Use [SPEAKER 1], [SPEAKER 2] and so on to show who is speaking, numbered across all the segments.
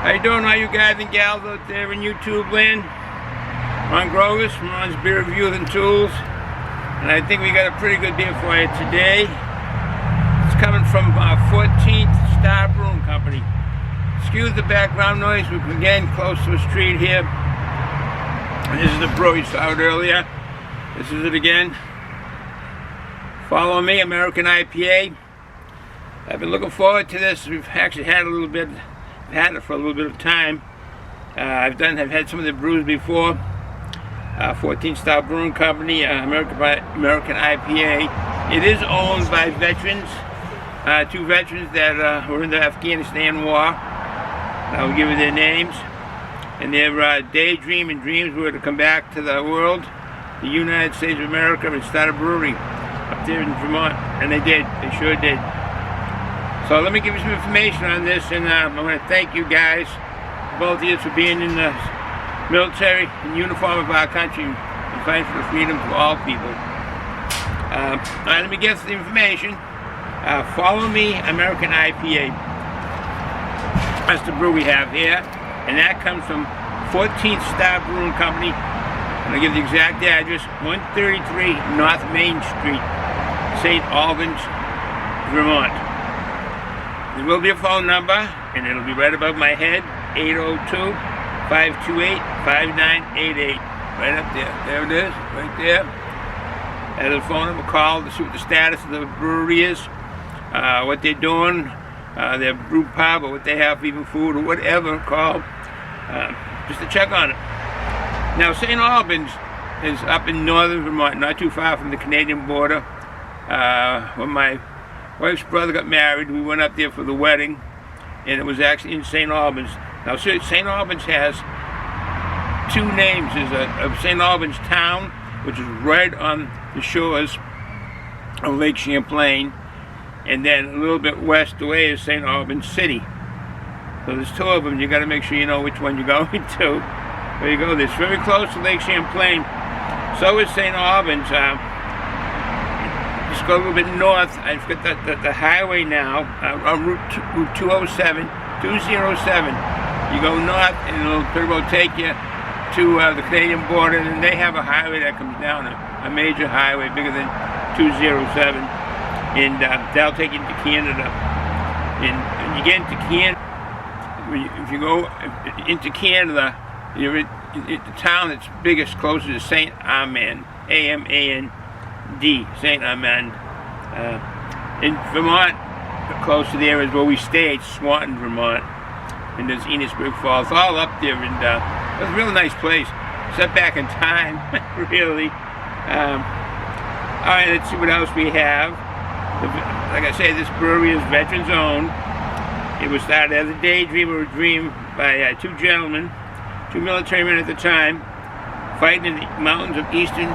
[SPEAKER 1] How you doing, all you guys and gals out there in YouTube land? Ron Growers from Ron's Beer Reviews and Tools, and I think we got a pretty good beer for you today. It's coming from 14th STAR Brewing Company. Excuse the background noise. We're getting close to a street here. This is the brewery you saw it earlier. This is it again. Follow me, American IPA. I've been looking forward to this. We've actually had it for a little bit of time. I've had some of the brews before. 14th STAR Brewing Company, American IPA. It is owned by veterans, two veterans that were in the Afghanistan war. I'll give you their names. And their daydream and dreams were to come back to the world, the United States of America, and start a brewery up there in Vermont. And they did. They sure did. So let me give you some information on this, and I want to thank you guys, both of you, for being in the military, in uniform of our country, and fighting for the freedom of all people. All right, let me get the information. Follow me, American IPA. That's the brew we have here, and that comes from 14th STAR Brewing Company. And I'll give the exact address: 133 North Main Street, St. Albans, Vermont. There will be a phone number, and it'll be right above my head, 802-528-5988. Right up there. There it is, right there. That's a phone number. Call to see what the status of the brewery is, what they're doing, their brew pub, or what they have for even food, or whatever. Call just to check on it. Now, St. Albans is up in northern Vermont, not too far from the Canadian border. When my wife's brother got married, we went up there for the wedding, and it was actually in St. Albans. Now, St. Albans has two names. There's a St. Albans town, which is right on the shores of Lake Champlain, and then a little bit west away is St. Albans City. So there's two of them. You got to make sure you know which one you're going to. There you go. It's very close to Lake Champlain. So is St. Albans. Just go a little bit north. I forget the highway now, on Route 207. You go north, and it'll pretty well take you to the Canadian border, and they have a highway that comes down, a major highway bigger than 207, and that'll take you into Canada. And when you get into Canada, if you go into Canada, you're in the town that's biggest, closest to St. Armand, A-M-A-N-D, St. Armand. In Vermont, close to there is where we stayed, Swanton, Vermont, and there's Enosburg Falls, all up there, and it's a real nice place. Set back in time, really. All right, let's see what else we have. Like I say, this brewery is veterans owned. It was started as a daydream or a dream by two gentlemen, two military men at the time, fighting in the mountains of eastern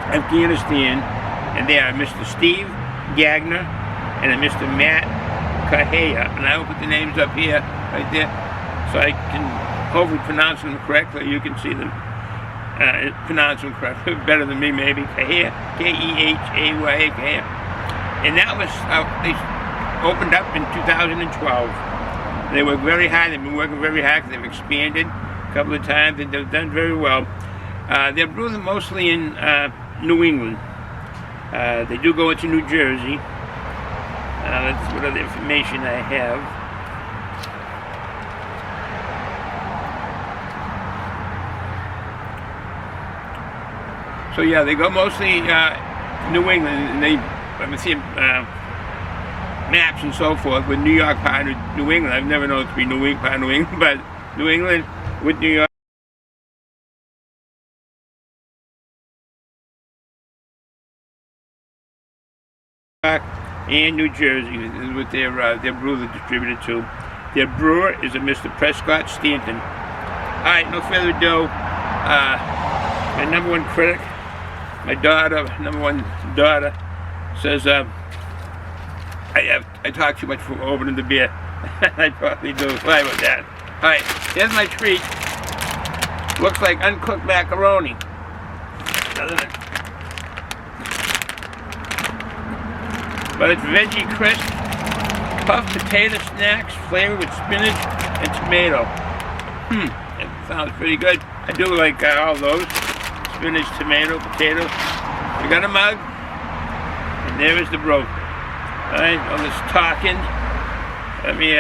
[SPEAKER 1] Afghanistan, and they are Mr. Steve Gagner and a Mr. Matt Kahea, and I will put the names up here, right there, so I can hopefully pronounce them correctly. You can see them pronounce them correctly, better than me maybe. Kahea, K-E-H-A-Y-A, Kahea. And that was, they opened up in 2012. They work very hard. They've been working very hard because they've expanded a couple of times, and they've done very well. They're brewing mostly in New England. They do go into New Jersey. That's what other information I have. So yeah, they go mostly New England, and they, I'm seeing maps and so forth with New York part of New England. I've never known it to be New England part of New England, but New England with New York. And New Jersey is what their brewer is distributed to. Their brewer is a Mr. Prescott Stanton. All right, no further ado. My number one critic, my daughter, number one daughter, says I talk too much for opening the beer. I probably do. Sorry about that. All right, here's my treat. Looks like uncooked macaroni, doesn't it? But it's veggie crisp. Puffed potato snacks flavored with spinach and tomato. That sounds pretty good. I do like all those. Spinach, tomato, potato. We got a mug. And there is the brew. Alright, all this talking. Let me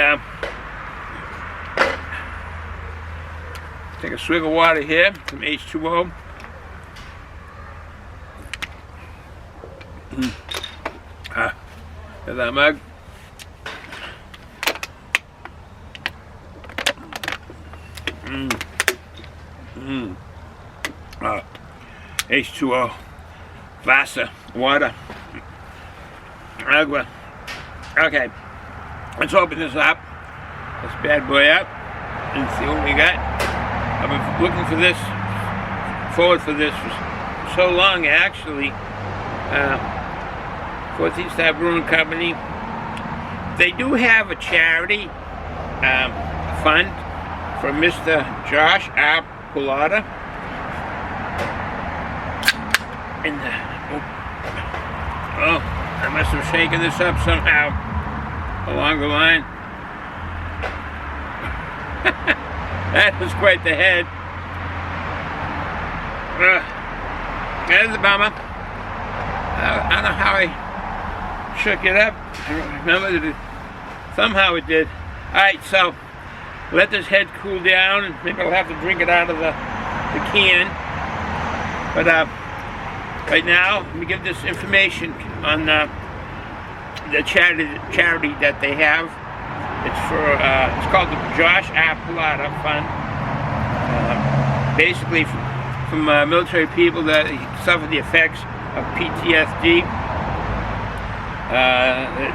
[SPEAKER 1] take a swig of water here, some H2O. There's that mug. H2O, Wasser, water, agua. Okay, let's open this up, this bad boy up, and see what we got. I've been looking for this, forward for this for so long, actually. 14 Star Brewing Company. They do have a charity fund for Mr. Josh R. Pulata. And oh, I must have shaken this up somehow along the line. That was quite the head. That is a bummer. I don't know how I shook it up. I don't remember that it, somehow it did. Alright, so let this head cool down, and maybe I'll have to drink it out of the can. But right now, let me give this information on the charity that they have. It's for it's called the Josh R. Pulata Fund. Basically, from military people that suffer the effects of PTSD.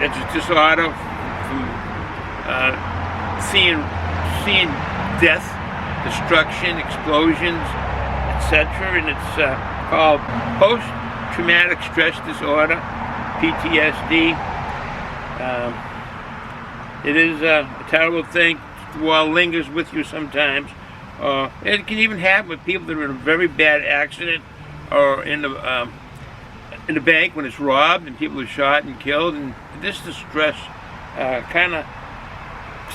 [SPEAKER 1] It's a disorder from seeing death, destruction, explosions, etc. And it's called post-traumatic stress disorder, PTSD. It is a terrible thing. While lingers with you sometimes. It can even happen with people that are in a very bad accident, or in the bank when it's robbed and people are shot and killed, and this distress kind of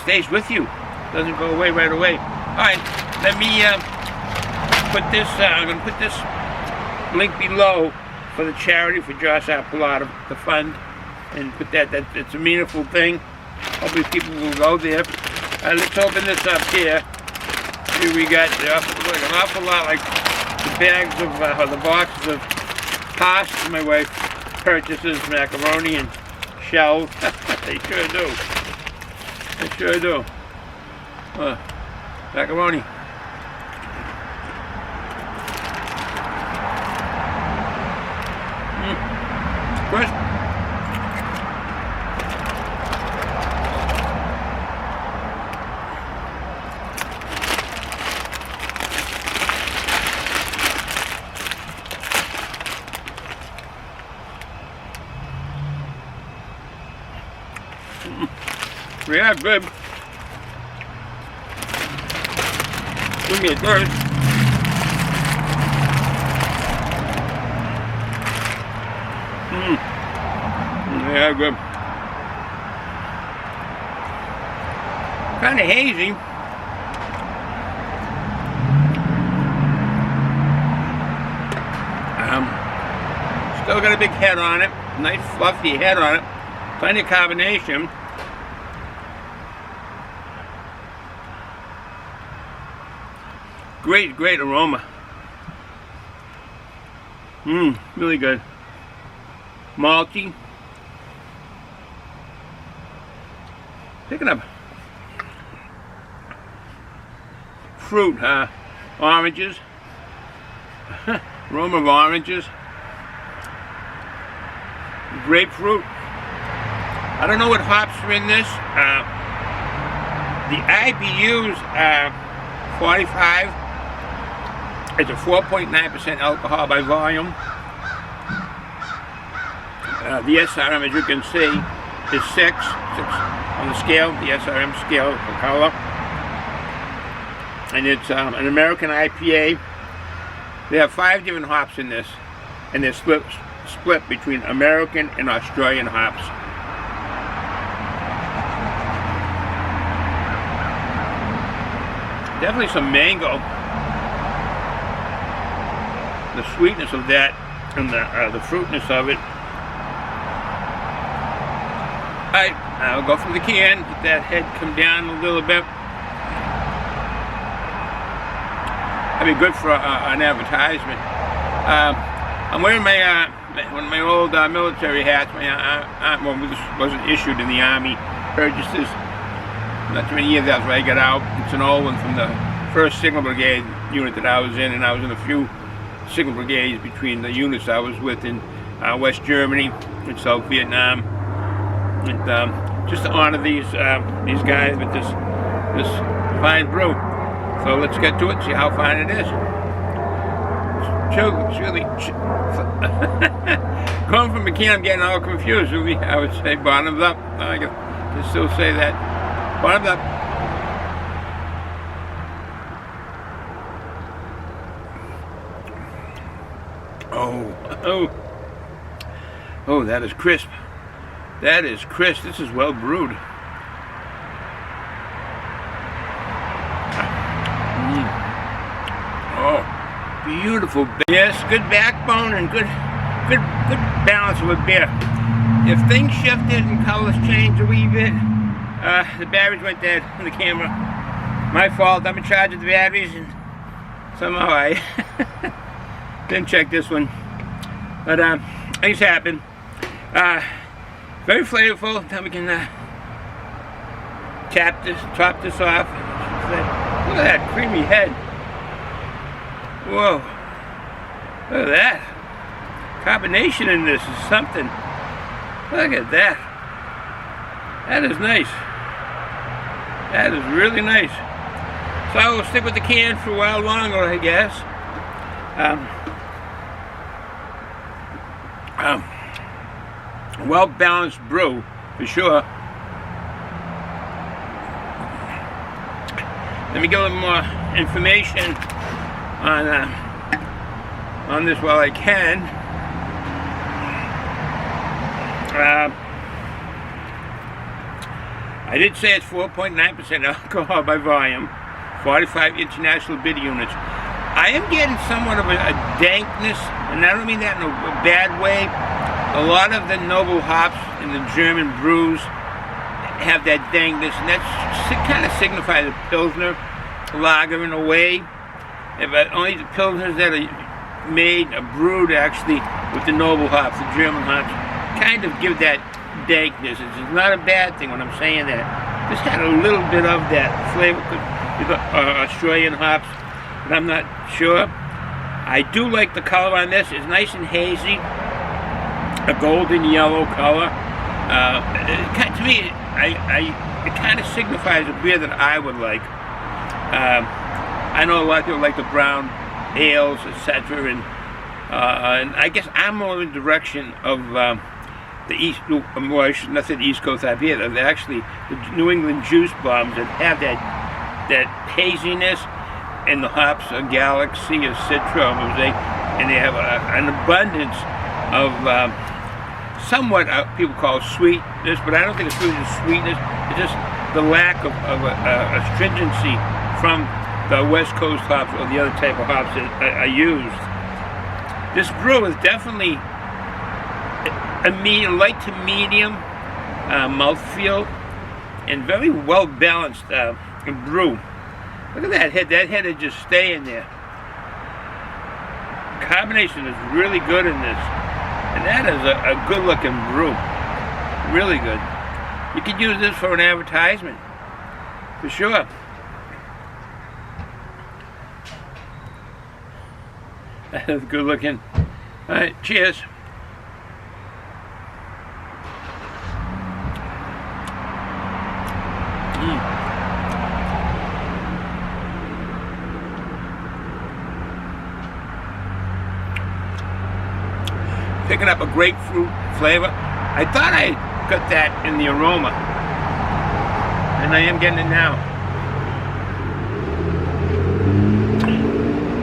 [SPEAKER 1] stays with you. Doesn't go away right away. All right, let me put this. I'm going to put this link below for the charity for Josh R. Pulata, the fund, and put that. It's a meaningful thing. Hopefully people will go there. Let's open this up here. Here we got an awful lot like the bags of the boxes of pasta my wife purchases, macaroni and shells. They sure do. They sure do. Macaroni. Crisp. Yeah, good. Give me a thirst. Yeah, good. Kind of hazy. Still got a big head on it. Nice fluffy head on it. Plenty of carbonation. Great aroma. Really good. Malty. Picking up fruit, oranges. Aroma of oranges. Grapefruit. I don't know what hops are in this. The IBUs 45. It's a 4.9% alcohol by volume. The SRM, as you can see, is 6 on the scale, the SRM scale for color. And it's an American IPA. They have 5 different hops in this, and they're split between American and Australian hops. definitely some mango. The sweetness of that and the fruitness of it. Alright, I'll go from the can, let that head come down a little bit. That'd be good for an advertisement. I'm wearing my one of my old military hats. Well, this wasn't issued in the Army. Purchases. Not too many years after I got out. It's an old one from the 1st Signal Brigade unit that I was in, and I was in a few Signal Brigades between the units I was with in West Germany and South Vietnam. And just to honor these guys with this fine brew. So let's get to it, see how fine it is. It's really going from a can, I'm getting all confused. I would say bottoms up. I can still say that. Bottoms up. Oh, that is crisp. That is crisp. This is well brewed. Beautiful. Yes, good backbone and good balance of a beer. If things shifted and colors changed a wee bit, the batteries went dead on the camera. My fault. I'm in charge of the batteries, and somehow I didn't check this one. But things happen. Very flavorful. Then we can top this off. Look at that creamy head. Whoa, look at that. Combination in this is something. Look at that. That is nice. That is really nice. So I will stick with the can for a while longer, I guess. Well-balanced brew, for sure. Let me give a little more information on this while I can. I did say it's 4.9% alcohol by volume, 45 international bid units. I am getting somewhat of a dankness, and I don't mean that in a bad way. A lot of the noble hops in the German brews have that dankness, and that kind of signifies a Pilsner lager in a way. But only the Pilsners that are brewed actually with the noble hops, the German hops, kind of give that dankness. It's not a bad thing when I'm saying that. Just had a little bit of that flavor. Australian hops, but I'm not sure. I do like the color on this. It's nice and hazy, a golden yellow color. To me, it kind of signifies a beer that I would like. I know a lot of people like the brown ales, etc., and I guess I'm more in the direction of the East, well, I should not say the East Coast IPA. They're actually the New England juice bombs that have that haziness, and the hops, a galaxy of Citra, and they have an abundance of somewhat people call sweetness, but I don't think it's really the sweetness. It's just the lack of astringency from the West Coast hops or the other type of hops that are used. This brew is definitely a light to medium mouthfeel and very well balanced brew. Look at that head. That head is just staying there. The combination is really good in this, and that is a good looking brew. Really good. You could use this for an advertisement, for sure. That is good looking. Alright, cheers. Picking up a grapefruit flavor. I thought I got that in the aroma, and I am getting it now.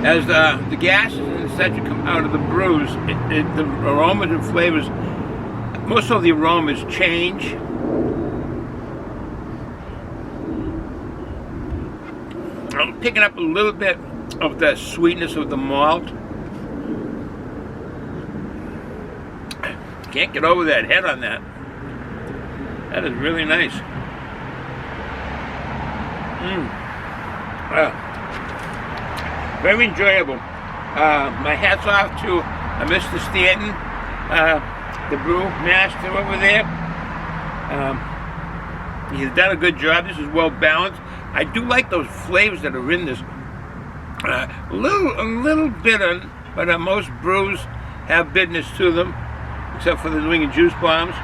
[SPEAKER 1] As the gases and such come out of the brews, the aromas and flavors, most of the aromas change. I'm picking up a little bit of the sweetness of the malt. Can't get over that head on that. That is really nice. Very enjoyable. My hat's off to Mr. Stanton, the brew master over there. He's done a good job. This is well balanced. I do like those flavors that are in this. A little bitter, but most brews have bitterness to them, except for the New England juice bombs.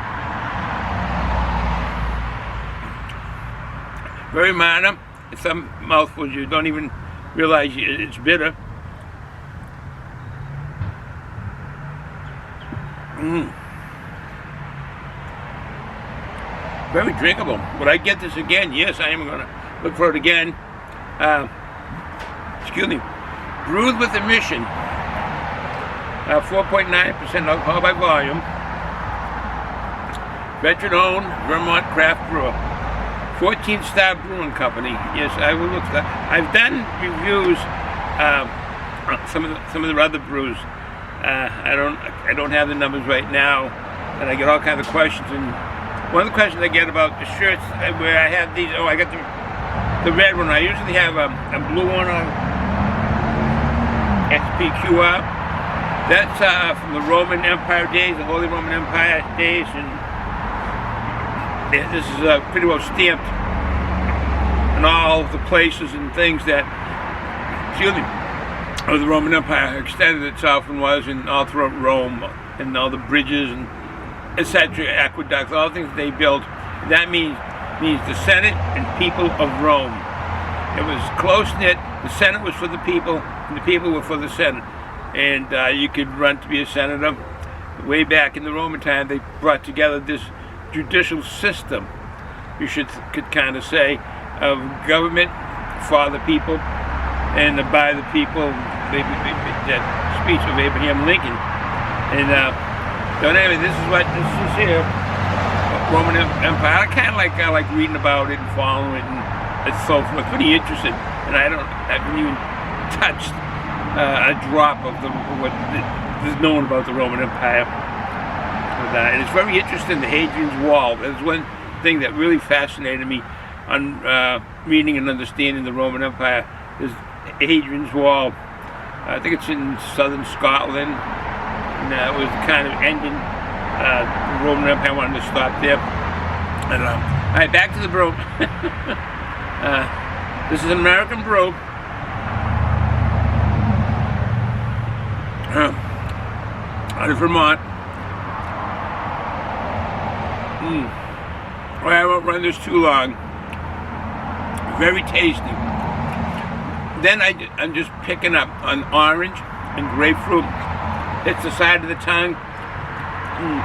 [SPEAKER 1] Very minor. In some mouthfuls you don't even realize it's bitter. Very drinkable. Would I get this again? Yes, I am going to look for it again. Excuse me. Brewed with a mission. 4.9% alcohol by volume. Veteran-owned Vermont craft brewer. 14 Star Brewing Company. Yes, I will look for that. I've done reviews on some of the other brews. I don't have the numbers right now, and I get all kinds of questions. And one of the questions I get about the shirts, where I have these. Oh, I got the red one. I usually have a blue one on XPQR. That's from the Roman Empire days, the Holy Roman Empire days, and this is pretty well stamped in all the places and things that, excuse me, the Roman Empire extended itself and was in all throughout Rome, and all the bridges and etc., aqueducts, all the things they built. That means the Senate and people of Rome. It was close-knit. The Senate was for the people, and the people were for the Senate. And you could run to be a senator. Way back in the Roman time, they brought together this judicial system, you could kind of say, of government for the people and by the people. That speech of Abraham Lincoln. And anyway, this is here, Roman Empire. I kind of like reading about it and following it, and it's so pretty interesting. And I haven't even touched a drop of what is known about the Roman Empire. And it's very interesting, the Hadrian's Wall. That's one thing that really fascinated me on reading and understanding the Roman Empire, is Hadrian's Wall. I think it's in southern Scotland, and it was kind of ending. The Roman Empire wanted to stop there. And, all right, back to the brew. This is an American brew. Out of Vermont. Well, I won't run this too long. Very tasty. Then I'm just picking up on orange and grapefruit. Hits the side of the tongue.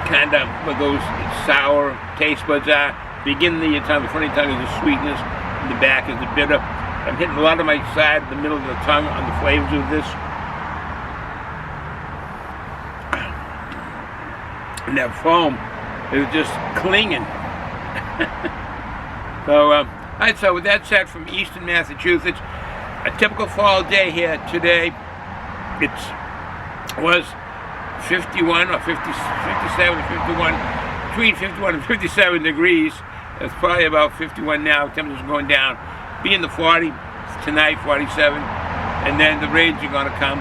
[SPEAKER 1] Kind of where those sour taste buds are. Beginning of your tongue, the front of your tongue is the sweetness, and the back is the bitter. I'm hitting a lot of my side, the middle of the tongue on the flavors of this. And that foam is just clinging. So, all right, so with that said, from Eastern Massachusetts, a typical fall day here today. It was 51 or 57 or 51, between 51 and 57 degrees. It's probably about 51 now. Temperatures going down. Be in the 40 tonight, 47, and then the rains are going to come.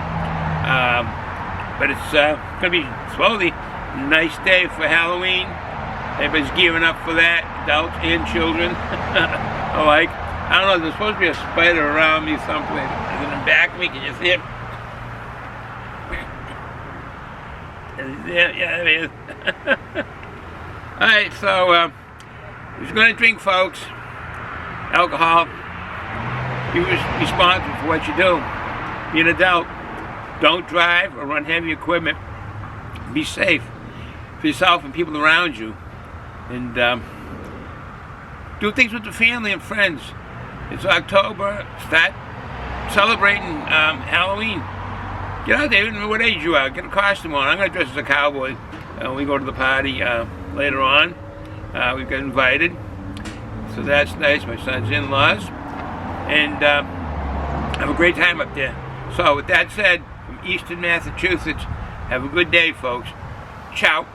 [SPEAKER 1] But it's going to be slowly a nice day for Halloween. Everybody's gearing up for that, adults and children alike. I don't know, there's supposed to be a spider around me someplace. Is it in the back of me? Can you see it? Yeah, it is. Alright, so if you're going to drink, folks, alcohol, be responsible for what you do. Be an adult. Don't drive or run heavy equipment. Be safe for yourself and people around you. And do things with the family and friends. It's October. Start celebrating Halloween. Get out there, no matter what age you are. Get a costume on. I'm going to dress as a cowboy when we go to the party later on. We've got invited. So that's nice. My son's in-laws. And Have a great time up there. So with that said, from Eastern Massachusetts, have a good day, folks. Ciao.